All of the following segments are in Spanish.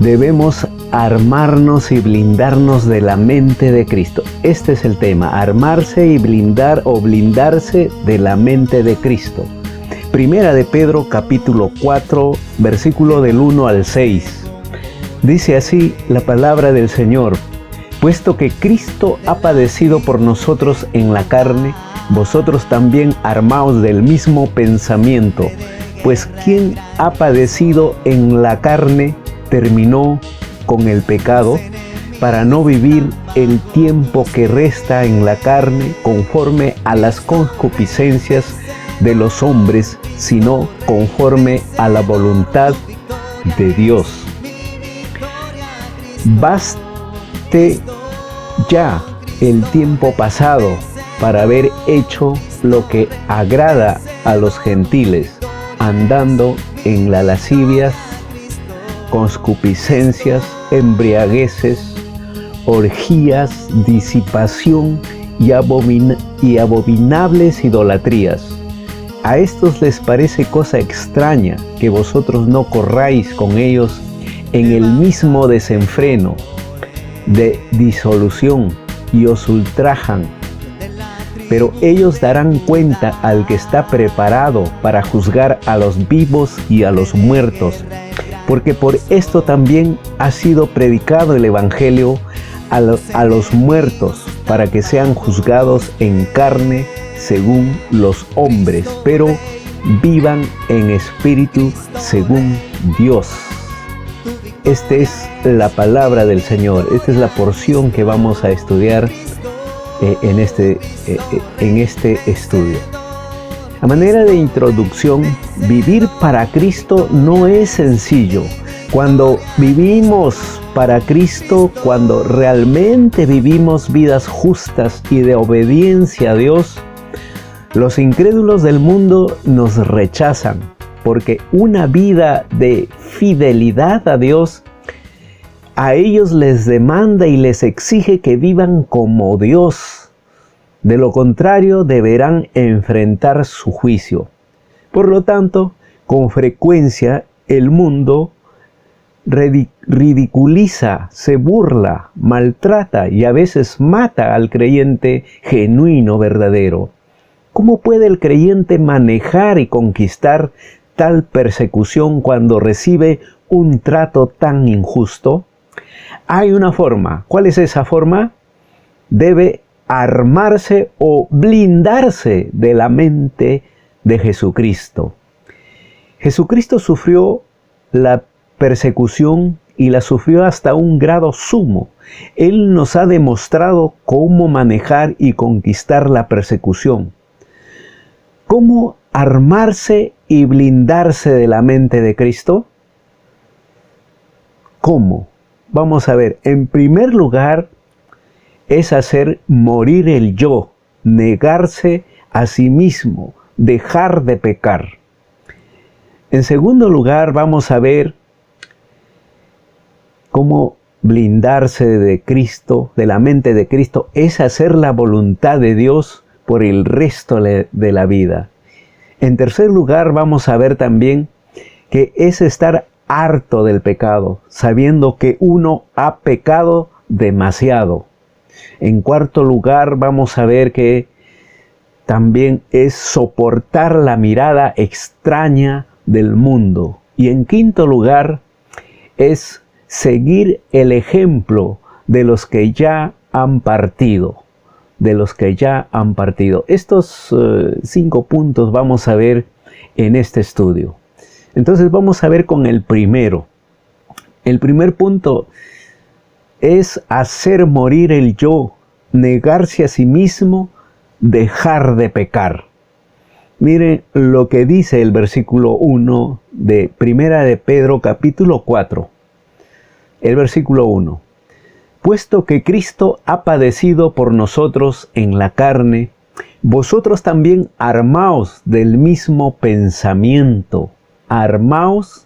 Debemos armarnos y blindarnos de la mente de Cristo. Este es el tema, armarse y blindar o blindarse de la mente de Cristo. Primera de Pedro capítulo 4, versículo del 1 al 6. Dice así la palabra del Señor: puesto que Cristo ha padecido por nosotros en la carne, vosotros también armaos del mismo pensamiento, pues quien ha padecido en la carne terminó con el pecado, para no vivir el tiempo que resta en la carne conforme a las concupiscencias de los hombres, sino conforme a la voluntad de Dios. Baste ya el tiempo pasado para haber hecho lo que agrada a los gentiles, andando en la lascivia, concupiscencias, embriagueces, orgías, disipación y abominables idolatrías. A estos les parece cosa extraña que vosotros no corráis con ellos en el mismo desenfreno de disolución y os ultrajan. Pero ellos darán cuenta al que está preparado para juzgar a los vivos y a los muertos, porque por esto también ha sido predicado el Evangelio a los muertos, para que sean juzgados en carne según los hombres, pero vivan en espíritu según Dios. Esta es la palabra del Señor. Esta es la porción que vamos a estudiar en este estudio. A manera de introducción, vivir para Cristo no es sencillo. Cuando vivimos para Cristo, cuando realmente vivimos vidas justas y de obediencia a Dios, los incrédulos del mundo nos rechazan, porque una vida de fidelidad a Dios a ellos les demanda y les exige que vivan como Dios. De lo contrario, deberán enfrentar su juicio. Por lo tanto, con frecuencia el mundo ridiculiza, se burla, maltrata y a veces mata al creyente genuino, verdadero. ¿Cómo puede el creyente manejar y conquistar tal persecución cuando recibe un trato tan injusto? Hay una forma. ¿Cuál es esa forma? Debe armarse o blindarse de la mente de Jesucristo. Jesucristo sufrió la persecución y la sufrió hasta un grado sumo. Él nos ha demostrado cómo manejar y conquistar la persecución. ¿Cómo armarse y blindarse de la mente de Cristo? ¿Cómo? Vamos a ver. En primer lugar, es hacer morir el yo, negarse a sí mismo, dejar de pecar. En segundo lugar, vamos a ver cómo blindarse de Cristo, de la mente de Cristo, es hacer la voluntad de Dios por el resto de la vida. En tercer lugar, vamos a ver también que es estar harto del pecado, sabiendo que uno ha pecado demasiado. En cuarto lugar, vamos a ver que también es soportar la mirada extraña del mundo. Y en quinto lugar, es seguir el ejemplo de los que ya han partido. Estos 5 puntos vamos a ver en este estudio. Entonces vamos a ver con el primero. El primer punto es hacer morir el yo, negarse a sí mismo, dejar de pecar. Miren lo que dice el versículo 1 de Primera de Pedro capítulo 4. El versículo 1. Puesto que Cristo ha padecido por nosotros en la carne, vosotros también armaos del mismo pensamiento. Armaos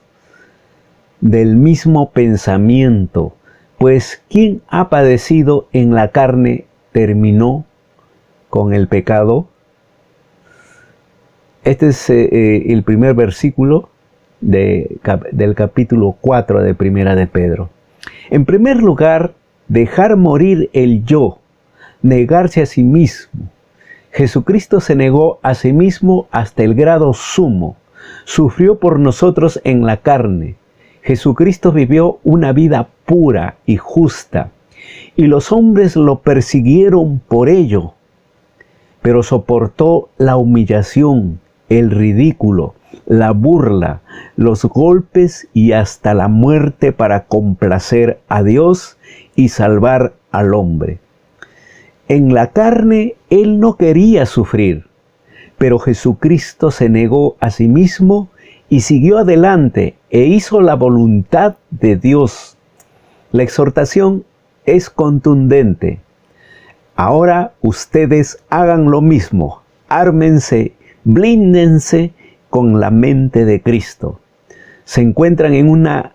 del mismo pensamiento. Pues quien ha padecido en la carne terminó con el pecado. Este es el primer versículo del capítulo 4 de Primera de Pedro. En primer lugar, dejar morir el yo, negarse a sí mismo. Jesucristo se negó a sí mismo hasta el grado sumo. Sufrió por nosotros en la carne. Jesucristo vivió una vida pura y justa, y los hombres lo persiguieron por ello, pero soportó la humillación, el ridículo, la burla, los golpes y hasta la muerte para complacer a Dios y salvar al hombre. En la carne Él no quería sufrir, pero Jesucristo se negó a sí mismo y siguió adelante e hizo la voluntad de Dios. La exhortación es contundente. Ahora ustedes hagan lo mismo, ármense, blíndense con la mente de Cristo. Se encuentran en una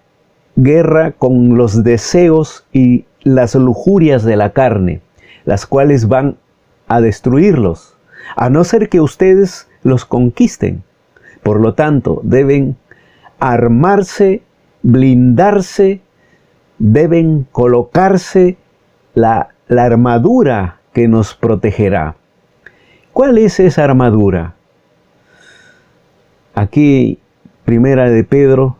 guerra con los deseos y las lujurias de la carne, las cuales van a destruirlos, a no ser que ustedes los conquisten. Por lo tanto, deben armarse, blindarse, deben colocarse la armadura que nos protegerá. ¿Cuál es esa armadura? Aquí, Primera de Pedro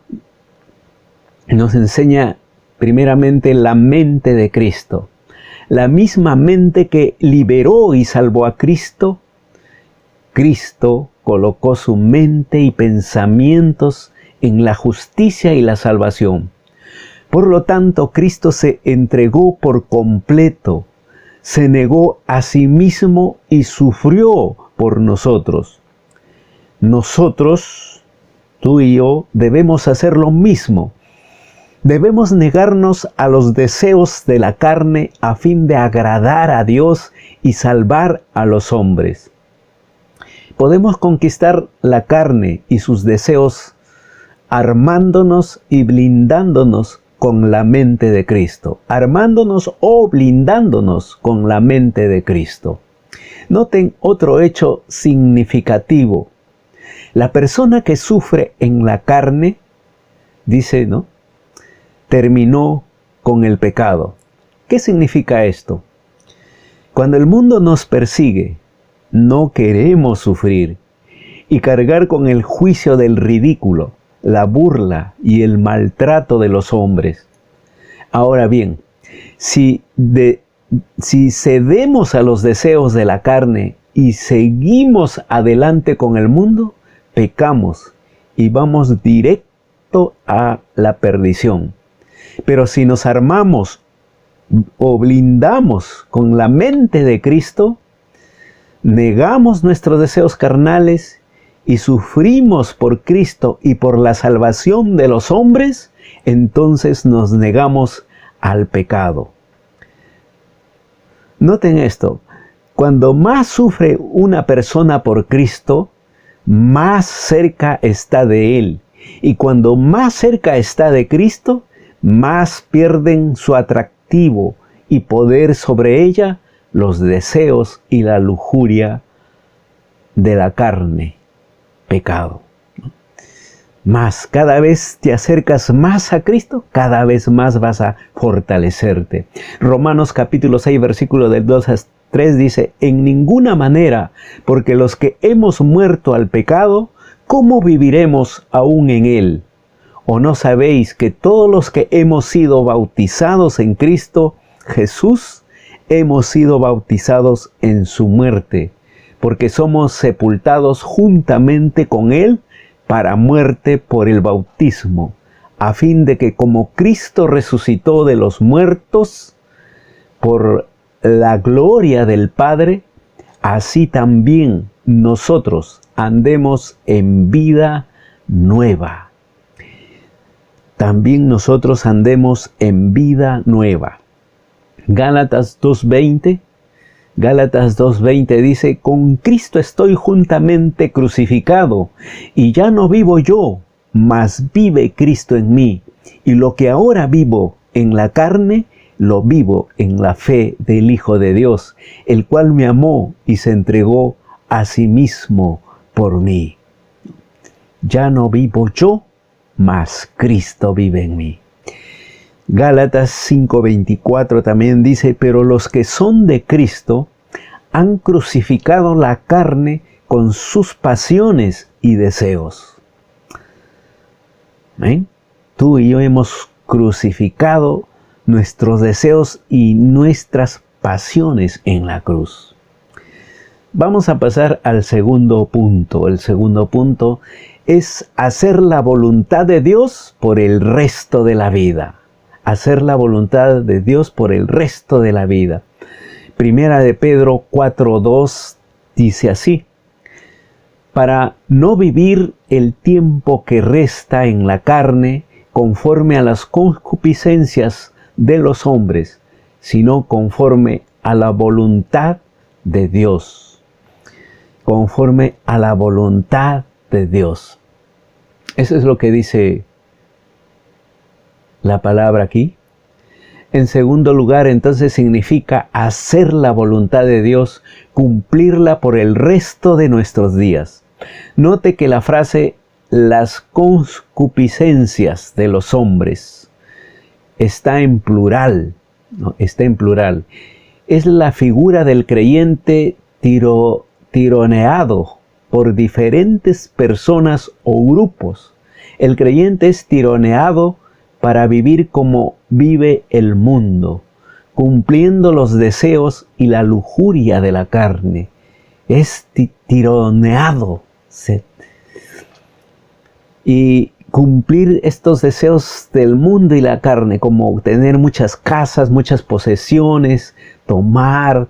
nos enseña primeramente la mente de Cristo. La misma mente que liberó y salvó a Cristo, Cristo colocó su mente y pensamientos en la justicia y la salvación. Por lo tanto, Cristo se entregó por completo, se negó a sí mismo y sufrió por nosotros. Nosotros, tú y yo, debemos hacer lo mismo. Debemos negarnos a los deseos de la carne a fin de agradar a Dios y salvar a los hombres. Podemos conquistar la carne y sus deseos armándonos y blindándonos con la mente de Cristo. Armándonos o blindándonos con la mente de Cristo. Noten otro hecho significativo. La persona que sufre en la carne, dice, ¿no?, terminó con el pecado. ¿Qué significa esto? Cuando el mundo nos persigue, no queremos sufrir y cargar con el juicio del ridículo, la burla y el maltrato de los hombres. Ahora bien, si cedemos a los deseos de la carne y seguimos adelante con el mundo, pecamos y vamos directo a la perdición. Pero si nos armamos o blindamos con la mente de Cristo, negamos nuestros deseos carnales y sufrimos por Cristo y por la salvación de los hombres, entonces nos negamos al pecado. Noten esto, cuando más sufre una persona por Cristo, más cerca está de Él. Y cuando más cerca está de Cristo, más pierden su atractivo y poder sobre ella los deseos y la lujuria de la carne, pecado. Más, cada vez te acercas más a Cristo, cada vez más vas a fortalecerte. Romanos capítulo 6, versículo del 2 al 3 dice, en ninguna manera, porque los que hemos muerto al pecado, ¿cómo viviremos aún en él? ¿O no sabéis que todos los que hemos sido bautizados en Cristo Jesús, hemos sido bautizados en su muerte? Porque somos sepultados juntamente con Él para muerte por el bautismo, a fin de que como Cristo resucitó de los muertos por la gloria del Padre, así también nosotros andemos en vida nueva. También nosotros andemos en vida nueva. Gálatas 2:20 dice, con Cristo estoy juntamente crucificado, y ya no vivo yo, mas vive Cristo en mí. Y lo que ahora vivo en la carne, lo vivo en la fe del Hijo de Dios, el cual me amó y se entregó a sí mismo por mí. Ya no vivo yo, mas Cristo vive en mí. Gálatas 5:24 también dice, pero los que son de Cristo han crucificado la carne con sus pasiones y deseos. ¿Ven? Tú y yo hemos crucificado nuestros deseos y nuestras pasiones en la cruz. Vamos a pasar al segundo punto. El segundo punto es hacer la voluntad de Dios por el resto de la vida. Hacer la voluntad de Dios por el resto de la vida. Primera de Pedro 4:2 dice así: para no vivir el tiempo que resta en la carne conforme a las concupiscencias de los hombres, sino conforme a la voluntad de Dios. Conforme a la voluntad de Dios. Eso es lo que dice la palabra aquí. En segundo lugar, entonces significa hacer la voluntad de Dios, cumplirla por el resto de nuestros días. Note que la frase las concupiscencias de los hombres está en plural, ¿no? Está en plural. Es la figura del creyente tironeado por diferentes personas o grupos. El creyente es tironeado para vivir como vive el mundo, cumpliendo los deseos y la lujuria de la carne. Es tironeado. Y cumplir estos deseos del mundo y la carne, como tener muchas casas, muchas posesiones, tomar,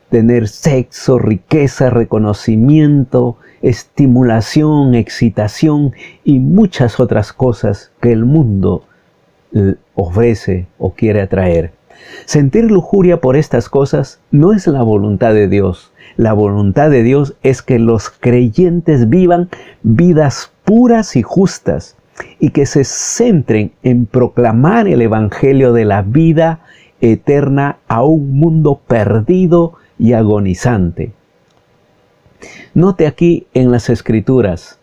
tener sexo, riqueza, reconocimiento, estimulación, excitación y muchas otras cosas que el mundo ofrece o quiere atraer. Sentir lujuria por estas cosas no es la voluntad de Dios. La voluntad de Dios es que los creyentes vivan vidas puras y justas y que se centren en proclamar el evangelio de la vida eterna a un mundo perdido y agonizante. Note aquí en las Escrituras,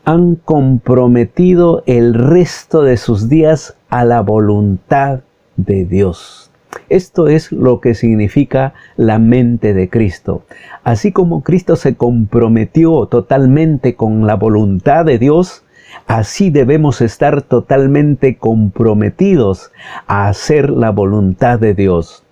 han comprometido el resto de sus días a la voluntad de Dios. Esto es lo que significa la mente de Cristo. Así como Cristo se comprometió totalmente con la voluntad de Dios, así debemos estar totalmente comprometidos a hacer la voluntad de Dios.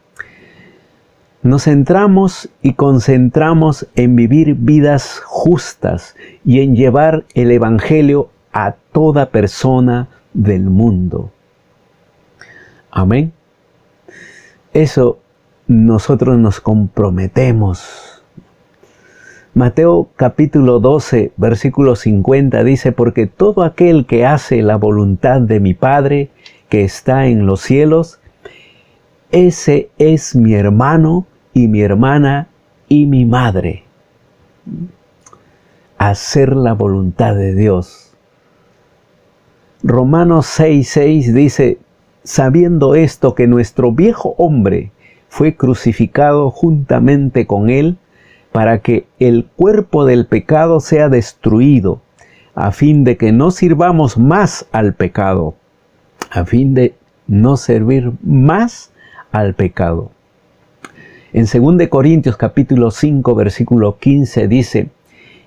Nos centramos y concentramos en vivir vidas justas y en llevar el Evangelio a toda persona del mundo. Amén. Eso nosotros nos comprometemos. Mateo capítulo 12, versículo 50 dice, porque todo aquel que hace la voluntad de mi Padre que está en los cielos, ese es mi hermano y mi hermana y mi madre. Hacer la voluntad de Dios. Romanos 6:6 dice, sabiendo esto que nuestro viejo hombre fue crucificado juntamente con él, para que el cuerpo del pecado sea destruido, a fin de que no sirvamos más al pecado, a fin de no servir más al pecado. En 2 Corintios capítulo 5 versículo 15 dice,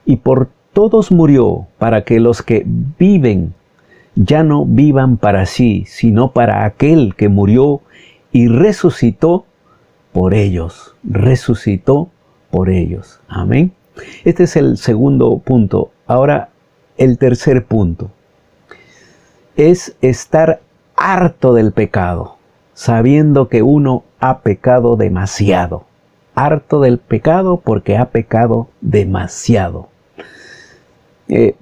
y por todos murió, para que los que viven ya no vivan para sí, sino para aquel que murió y resucitó por ellos. Resucitó por ellos. Amén. Este es el segundo punto. Ahora, el tercer punto es estar harto del pecado, sabiendo que uno ha pecado demasiado. Harto del pecado porque ha pecado demasiado.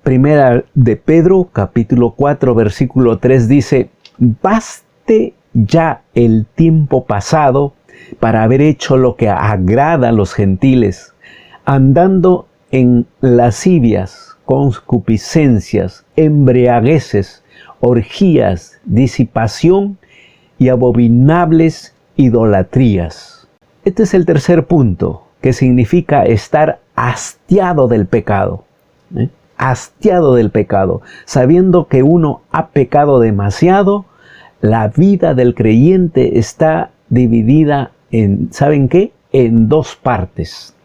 Primera de Pedro, capítulo 4, versículo 3 dice, baste ya el tiempo pasado para haber hecho lo que agrada a los gentiles, andando en lascivias, concupiscencias, embriagueces, orgías, disipación y abominables idolatrías. Este es el tercer punto, que significa estar hastiado del pecado. hastiado del pecado, sabiendo que uno ha pecado demasiado. La vida del creyente está dividida en, ¿saben qué? En dos partes.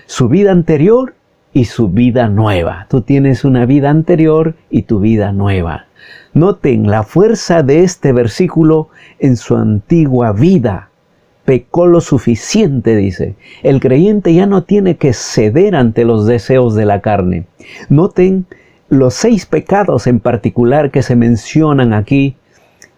Su vida anterior y su vida nueva. Tú tienes una vida anterior y tu vida nueva. Noten la fuerza de este versículo en su antigua vida. Pecó lo suficiente, dice. El creyente ya no tiene que ceder ante los deseos de la carne. Noten los 6 pecados en particular que se mencionan aquí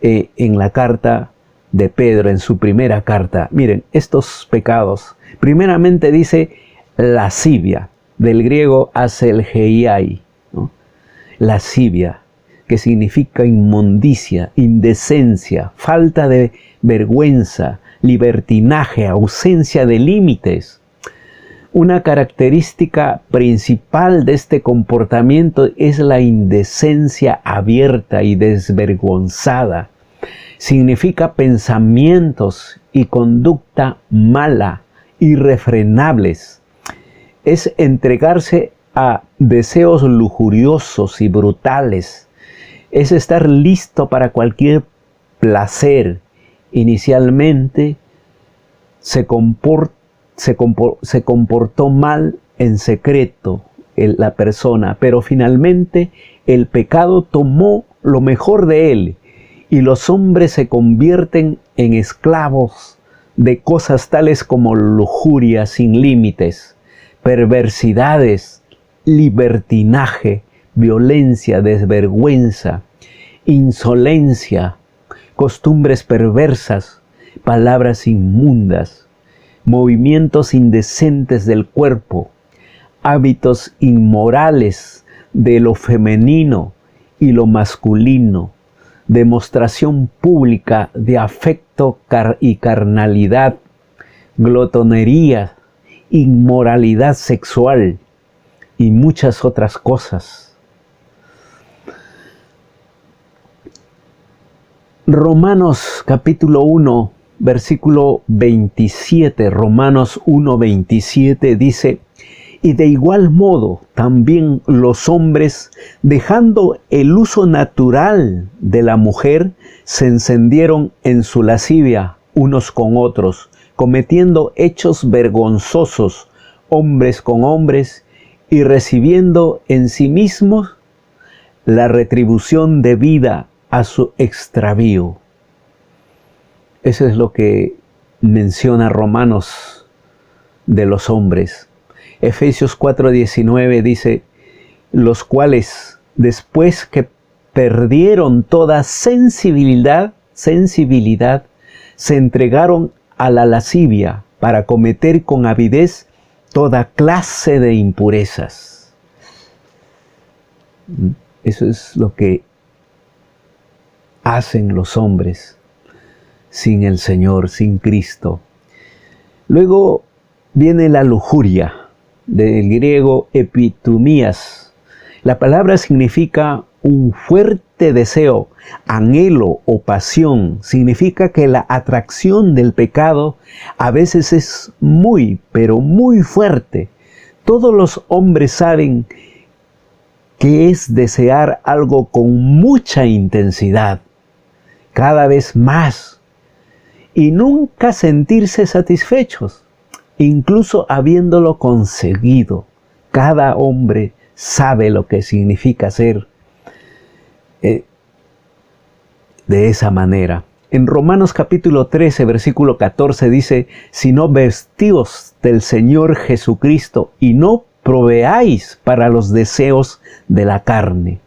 en la carta de Pedro, en su primera carta. Miren, estos pecados. Primeramente dice lascivia, del griego aselgeiai, ¿no? Lascivia, que significa inmundicia, indecencia, falta de vergüenza, libertinaje, ausencia de límites. Una característica principal de este comportamiento es la indecencia abierta y desvergonzada. Significa pensamientos y conducta mala, irrefrenables. Es entregarse a deseos lujuriosos y brutales. Es estar listo para cualquier placer. Inicialmente se comportó mal en secreto la persona, pero finalmente el pecado tomó lo mejor de él y los hombres se convierten en esclavos de cosas tales como lujuria sin límites, perversidades, libertinaje, violencia, desvergüenza, insolencia, costumbres perversas, palabras inmundas, movimientos indecentes del cuerpo, hábitos inmorales de lo femenino y lo masculino, demostración pública de afecto y carnalidad, glotonería, inmoralidad sexual y muchas otras cosas. Romanos capítulo 1, versículo 27, Romanos 1:27 dice: y de igual modo también los hombres, dejando el uso natural de la mujer, se encendieron en su lascivia unos con otros, cometiendo hechos vergonzosos, hombres con hombres, y recibiendo en sí mismos la retribución debida a su extravío. Eso es lo que menciona Romanos de los hombres. Efesios 4:19 dice: los cuales, después que perdieron toda sensibilidad, se entregaron a la lascivia para cometer con avidez toda clase de impurezas. Eso es lo que hacen los hombres sin el Señor, sin Cristo. Luego viene la lujuria, del griego epitumías. La palabra significa un fuerte deseo, anhelo o pasión. Significa que la atracción del pecado a veces es muy, pero muy fuerte. Todos los hombres saben que es desear algo con mucha intensidad, cada vez más, y nunca sentirse satisfechos, incluso habiéndolo conseguido. Cada hombre sabe lo que significa ser de esa manera. En Romanos capítulo 13, versículo 14 dice: sino vestíos del Señor Jesucristo y no proveáis para los deseos de la carne.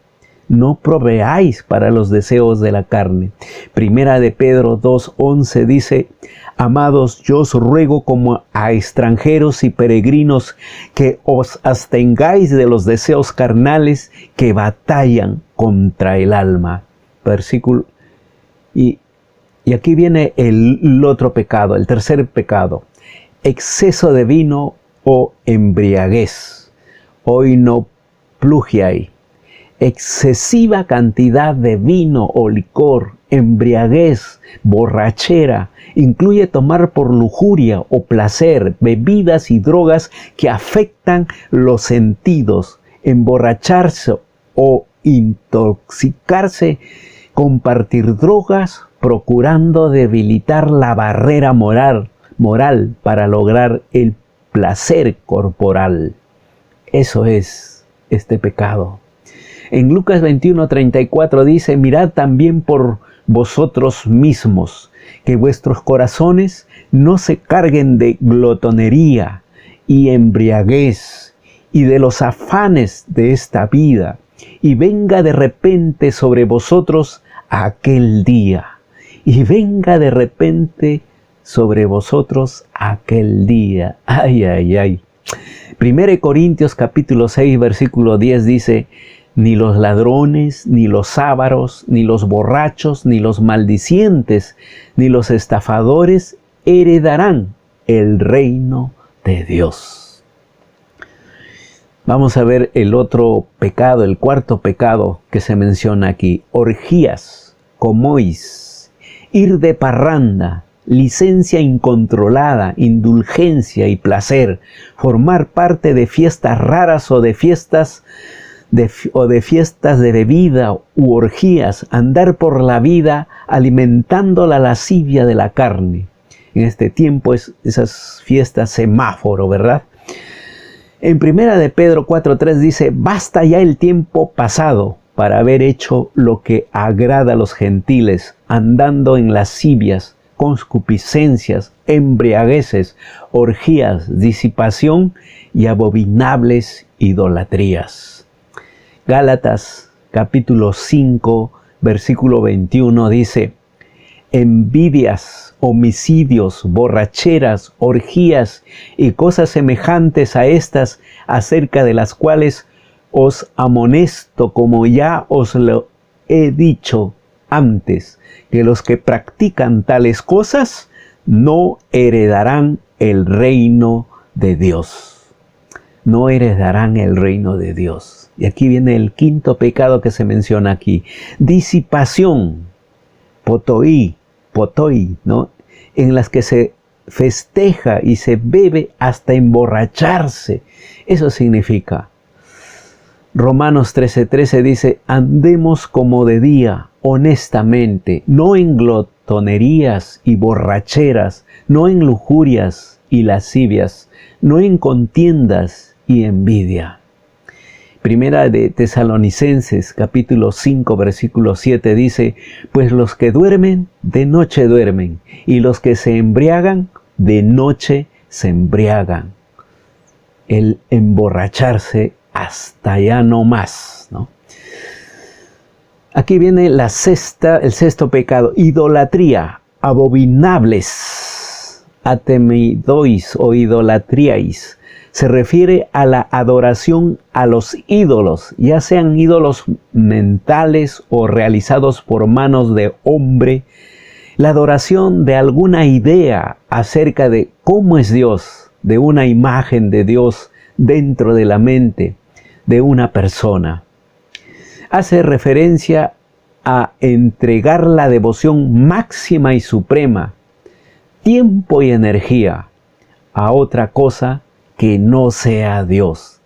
No proveáis para los deseos de la carne. Primera de Pedro 2:11 dice: amados, yo os ruego como a extranjeros y peregrinos que os abstengáis de los deseos carnales que batallan contra el alma. Versículo. Y aquí viene el otro pecado, el tercer pecado. Exceso de vino o embriaguez. Oinoplugiai. Excesiva cantidad de vino o licor, embriaguez, borrachera, incluye tomar por lujuria o placer bebidas y drogas que afectan los sentidos, emborracharse o intoxicarse, compartir drogas, procurando debilitar la barrera moral para lograr el placer corporal. Eso es este pecado. En Lucas 21:34 dice: mirad también por vosotros mismos, que vuestros corazones no se carguen de glotonería y embriaguez y de los afanes de esta vida, y venga de repente sobre vosotros aquel día. Y venga de repente sobre vosotros aquel día. Ay, ay, ay. 1 Corintios capítulo 6, versículo 10 dice: ni los ladrones, ni los ávaros, ni los borrachos, ni los maldicientes, ni los estafadores heredarán el reino de Dios. Vamos a ver el otro pecado, el cuarto pecado que se menciona aquí: orgías, comois, ir de parranda, licencia incontrolada, indulgencia y placer, formar parte de fiestas raras o de fiestas de bebida u orgías, andar por la vida alimentando la lascivia de la carne. En este tiempo esas fiestas semáforo, ¿verdad? En 1 de Pedro 4:3 dice: basta ya el tiempo pasado para haber hecho lo que agrada a los gentiles, andando en lascivias, concupiscencias, embriagueces, orgías, disipación y abominables idolatrías. Gálatas capítulo 5, versículo 21 dice: envidias, homicidios, borracheras, orgías y cosas semejantes a estas, acerca de las cuales os amonesto, como ya os lo he dicho antes, que los que practican tales cosas no heredarán el reino de Dios. No heredarán el reino de Dios. Y aquí viene el quinto pecado que se menciona aquí: disipación, potoi, ¿no? En las que se festeja y se bebe hasta emborracharse. Eso significa. Romanos 13:13 dice: andemos como de día, honestamente, no en glotonerías y borracheras, no en lujurias y lascivias, no en contiendas y envidia. Primera de Tesalonicenses capítulo 5 versículo 7 dice: pues los que duermen, de noche duermen, y los que se embriagan, de noche se embriagan. El emborracharse hasta ya no más, ¿no? Aquí viene el sexto pecado: idolatría, abominables, atemidois o idolatriais. Se refiere a la adoración a los ídolos, ya sean ídolos mentales o realizados por manos de hombre. La adoración de alguna idea acerca de cómo es Dios, de una imagen de Dios dentro de la mente de una persona. Hace referencia a entregar la devoción máxima y suprema, tiempo y energía a otra cosa que no sea Dios.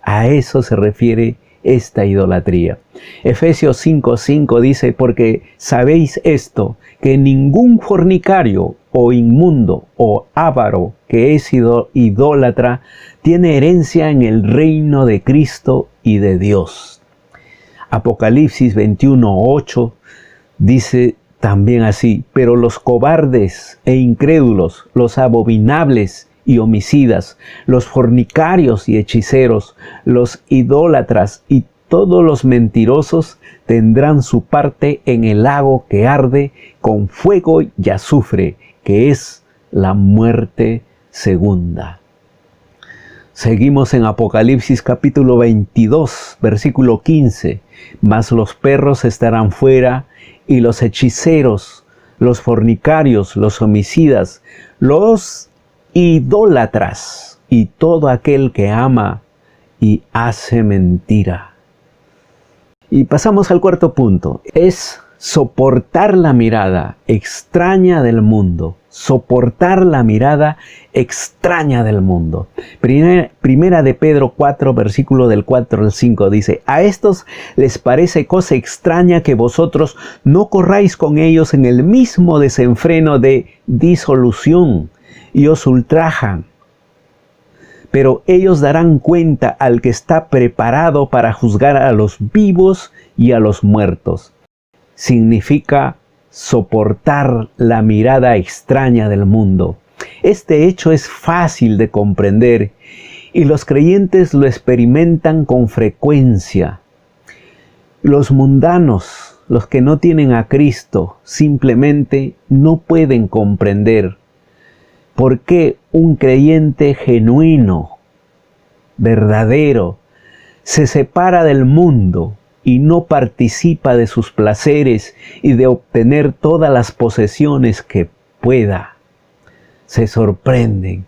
A eso se refiere esta idolatría. Efesios 5:5 dice: porque sabéis esto, que ningún fornicario o inmundo o avaro que es idólatra tiene herencia en el reino de Cristo y de Dios. Apocalipsis 21:8 dice también así: pero los cobardes e incrédulos, los abominables y homicidas, los fornicarios y hechiceros, los idólatras y todos los mentirosos tendrán su parte en el lago que arde con fuego y azufre, que es la muerte segunda. Seguimos en Apocalipsis capítulo 22, versículo 15. Mas los perros estarán fuera, y los hechiceros, los fornicarios, los homicidas, los idólatras y todo aquel que ama y hace mentira. Y pasamos al cuarto punto: es soportar la mirada extraña del mundo. Soportar la mirada extraña del mundo. Primera de Pedro 4, versículo del 4 al 5 dice: a estos les parece cosa extraña que vosotros no corráis con ellos en el mismo desenfreno de disolución y os ultrajan. Pero ellos darán cuenta al que está preparado para juzgar a los vivos y a los muertos. Significa soportar la mirada extraña del mundo. Este hecho es fácil de comprender y los creyentes lo experimentan con frecuencia. Los mundanos, los que no tienen a Cristo, simplemente no pueden comprender por qué un creyente genuino, verdadero, se separa del mundo y no participa de sus placeres y de obtener todas las posesiones que pueda. Se sorprenden.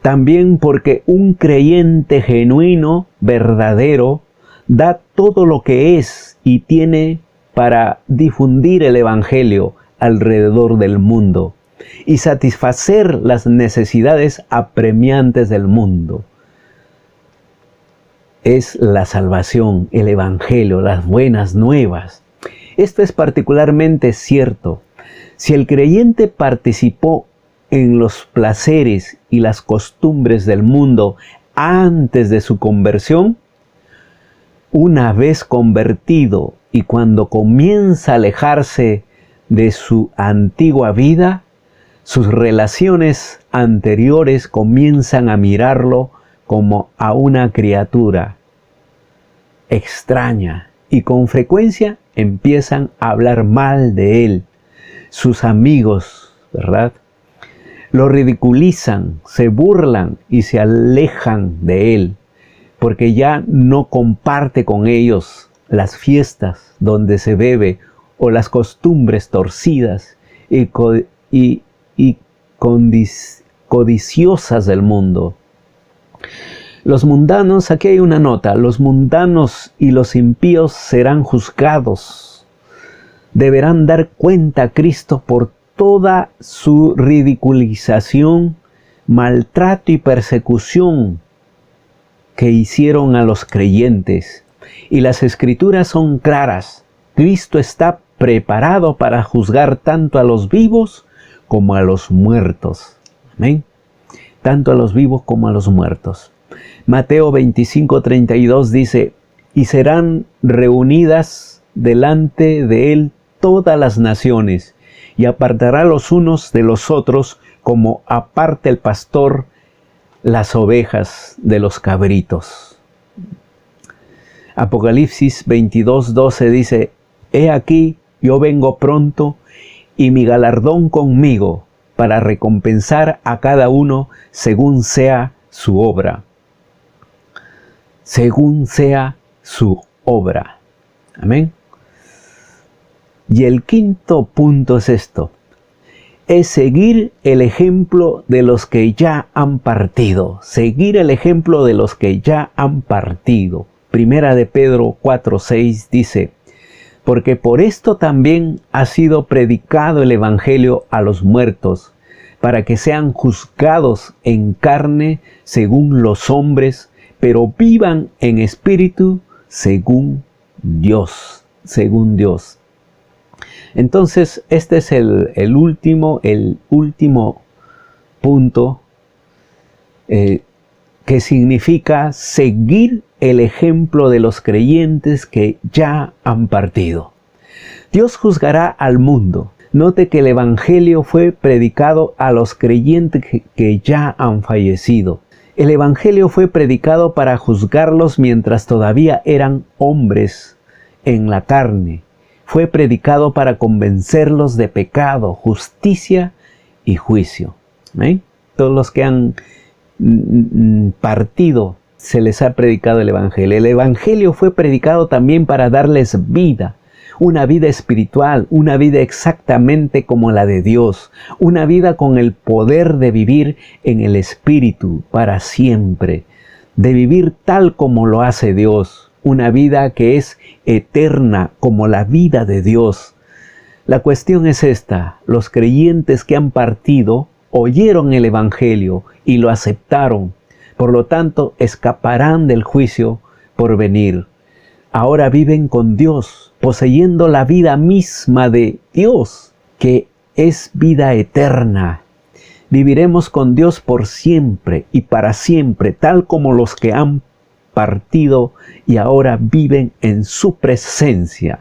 También porque un creyente genuino, verdadero, da todo lo que es y tiene para difundir el Evangelio alrededor del mundo y satisfacer las necesidades apremiantes del mundo. Es la salvación, el Evangelio, las buenas nuevas. Esto es particularmente cierto. Si el creyente participó en los placeres y las costumbres del mundo antes de su conversión, una vez convertido y cuando comienza a alejarse de su antigua vida, sus relaciones anteriores comienzan a mirarlo como a una criatura extraña y con frecuencia empiezan a hablar mal de él. Sus amigos, ¿verdad?, lo ridiculizan, se burlan y se alejan de él porque ya no comparte con ellos las fiestas donde se bebe o las costumbres torcidas y codiciosas del mundo. Los mundanos, aquí hay una nota, los mundanos y los impíos serán juzgados. Deberán dar cuenta a Cristo por toda su ridiculización, maltrato y persecución que hicieron a los creyentes. Y las Escrituras son claras. Cristo está preparado para juzgar tanto a los vivos como a los muertos. Amén. Tanto a los vivos como a los muertos. Mateo 25:32 dice: y serán reunidas delante de él todas las naciones, y apartará los unos de los otros, como aparta el pastor las ovejas de los cabritos. Apocalipsis 22:12 dice: he aquí, yo vengo pronto, y mi galardón conmigo, para recompensar a cada uno según sea su obra. Según sea su obra. Amén. Y el quinto punto es esto: es seguir el ejemplo de los que ya han partido. Seguir el ejemplo de los que ya han partido. Primera de Pedro 4:6 dice: porque por esto también ha sido predicado el Evangelio a los muertos, para que sean juzgados en carne según los hombres, pero vivan en espíritu según Dios. Según Dios. Entonces, este es el último punto que significa seguir el ejemplo de los creyentes que ya han partido. Dios juzgará al mundo. Note que el Evangelio fue predicado a los creyentes que ya han fallecido. El Evangelio fue predicado para juzgarlos mientras todavía eran hombres en la carne. Fue predicado para convencerlos de pecado, justicia y juicio. ¿Eh? Todos los que han partido se les ha predicado el Evangelio. El Evangelio fue predicado también para darles vida, una vida espiritual, una vida exactamente como la de Dios, una vida con el poder de vivir en el Espíritu para siempre, de vivir tal como lo hace Dios, una vida que es eterna como la vida de Dios. La cuestión es esta: los creyentes que han partido oyeron el Evangelio y lo aceptaron, por lo tanto escaparán del juicio por venir. Ahora viven con Dios, poseyendo la vida misma de Dios, que es vida eterna. Viviremos con Dios por siempre y para siempre, tal como los que han partido y ahora viven en su presencia.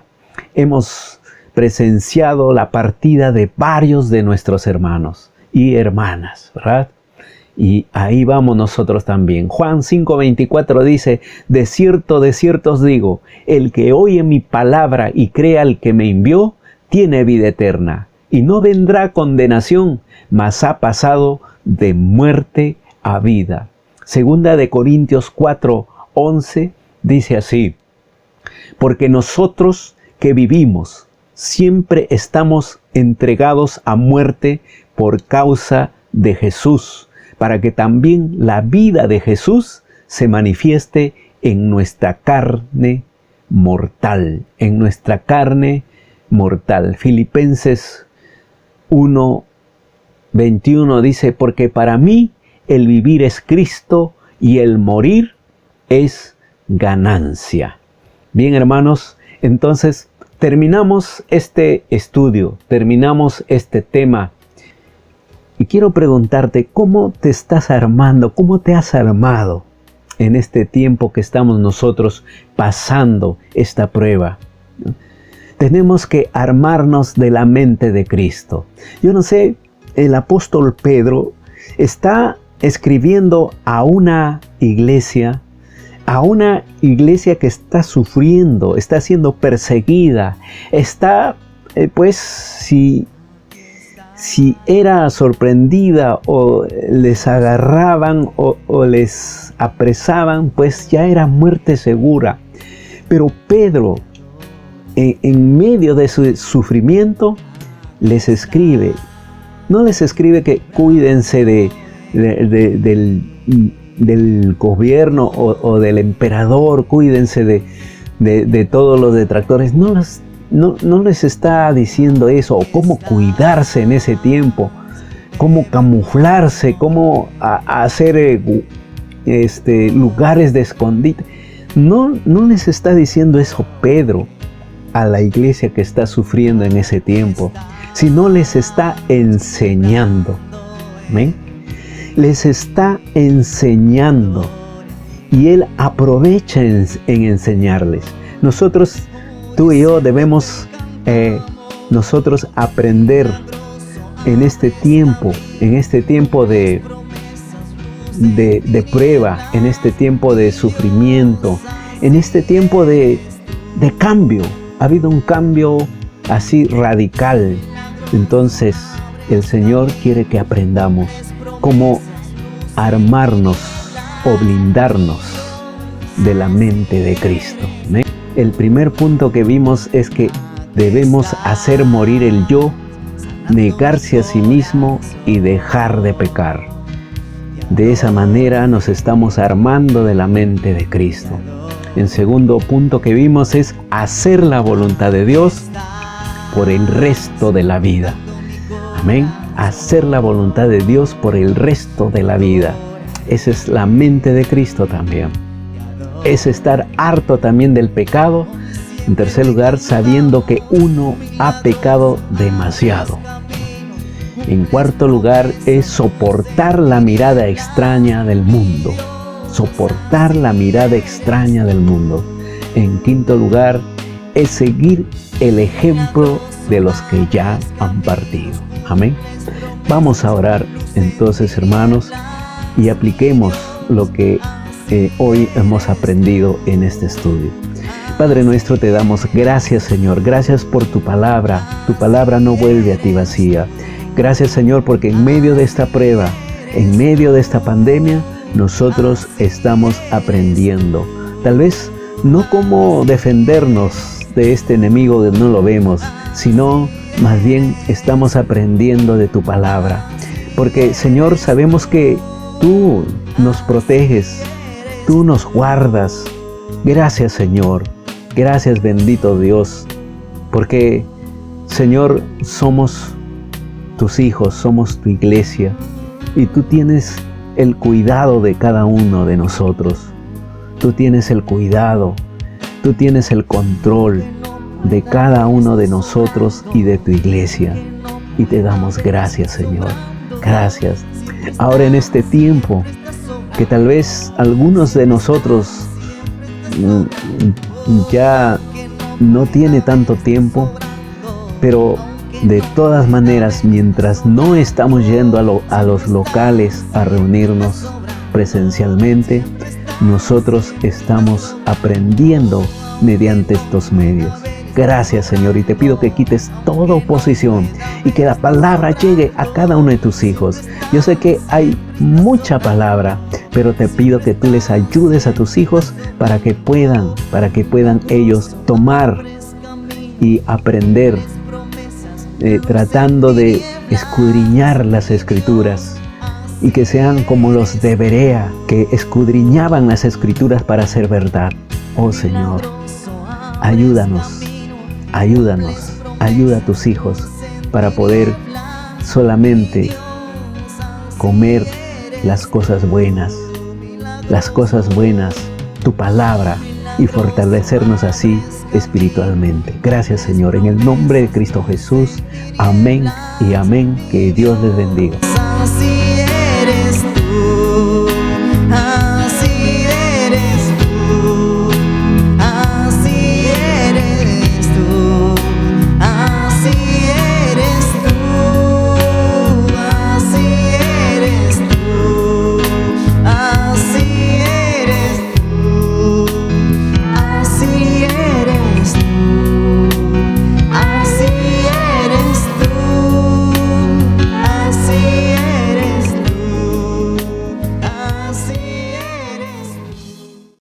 Hemos presenciado la partida de varios de nuestros hermanos y hermanas, ¿verdad? Y ahí vamos nosotros también. Juan 5:24 dice: de cierto os digo, el que oye mi palabra y crea al que me envió, tiene vida eterna, y no vendrá condenación, mas ha pasado de muerte a vida. Segunda de Corintios 4:11 dice así: porque nosotros que vivimos siempre estamos entregados a muerte por causa de Jesús, para que también la vida de Jesús se manifieste en nuestra carne mortal, en nuestra carne mortal. Filipenses 1:21 dice: porque para mí el vivir es Cristo y el morir es ganancia. Bien, hermanos, entonces terminamos este estudio, terminamos este tema. Y quiero preguntarte, ¿cómo te estás armando? ¿Cómo te has armado en este tiempo que estamos nosotros pasando esta prueba? Tenemos que armarnos de la mente de Cristo. Yo no sé, el apóstol Pedro está escribiendo a una iglesia que está sufriendo, está siendo perseguida, está, si era sorprendida o les agarraban o les apresaban, pues ya era muerte segura. Pero Pedro, en medio de su sufrimiento, les escribe. No les escribe que cuídense del gobierno o del emperador, cuídense de todos los detractores. No les está diciendo eso, o cómo cuidarse en ese tiempo, cómo camuflarse, cómo hacer lugares de escondite. No les está diciendo eso Pedro a la iglesia que está sufriendo en ese tiempo, sino les está enseñando. ¿Ven? Les está enseñando, y Él aprovecha en enseñarles. Nosotros, tú y yo, debemos nosotros aprender en este tiempo de prueba, en este tiempo de sufrimiento, en este tiempo de cambio. Ha habido un cambio así radical. Entonces el Señor quiere que aprendamos cómo armarnos o blindarnos de la mente de Cristo. ¿Ven? El primer punto que vimos es que debemos hacer morir el yo, negarse a sí mismo y dejar de pecar. De esa manera nos estamos armando de la mente de Cristo. El segundo punto que vimos es hacer la voluntad de Dios por el resto de la vida. Amén. Hacer la voluntad de Dios por el resto de la vida. Esa es la mente de Cristo también. Es estar harto también del pecado. En tercer lugar, sabiendo que uno ha pecado demasiado. En cuarto lugar, es soportar la mirada extraña del mundo. Soportar la mirada extraña del mundo. En quinto lugar, es seguir el ejemplo de los que ya han partido. Amén. Vamos a orar entonces, hermanos, y apliquemos lo que hoy hemos aprendido en este estudio. Padre nuestro, te damos gracias, Señor. Gracias por tu palabra. Tu palabra no vuelve a ti vacía. Gracias, Señor, porque en medio de esta prueba, en medio de esta pandemia, nosotros estamos aprendiendo. Tal vez no cómo defendernos de este enemigo que no lo vemos, sino más bien estamos aprendiendo de tu palabra. Porque, Señor, sabemos que tú nos proteges, tú nos guardas, Gracias, Señor. Gracias, bendito Dios. Porque, Señor, somos tus hijos, somos tu iglesia. Y tú tienes el cuidado de cada uno de nosotros. Tú tienes el cuidado, tú tienes el control de cada uno de nosotros y de tu iglesia. Y te damos gracias, Señor. Gracias. Ahora en este tiempo, que tal vez algunos de nosotros ya no tiene tanto tiempo, pero de todas maneras, mientras no estamos yendo a los locales a reunirnos presencialmente, nosotros estamos aprendiendo mediante estos medios. Gracias, Señor, y te pido que quites toda oposición y que la palabra llegue a cada uno de tus hijos. Yo sé que hay mucha palabra, pero te pido que tú les ayudes a tus hijos para que puedan ellos tomar y aprender, tratando de escudriñar las Escrituras, y que sean como los de Berea, que escudriñaban las Escrituras para hacer verdad. Oh Señor, ayúdanos, ayuda a tus hijos para poder solamente comer las cosas buenas, tu palabra, y fortalecernos así espiritualmente. Gracias, Señor, en el nombre de Cristo Jesús. Amén y amén. Que Dios les bendiga.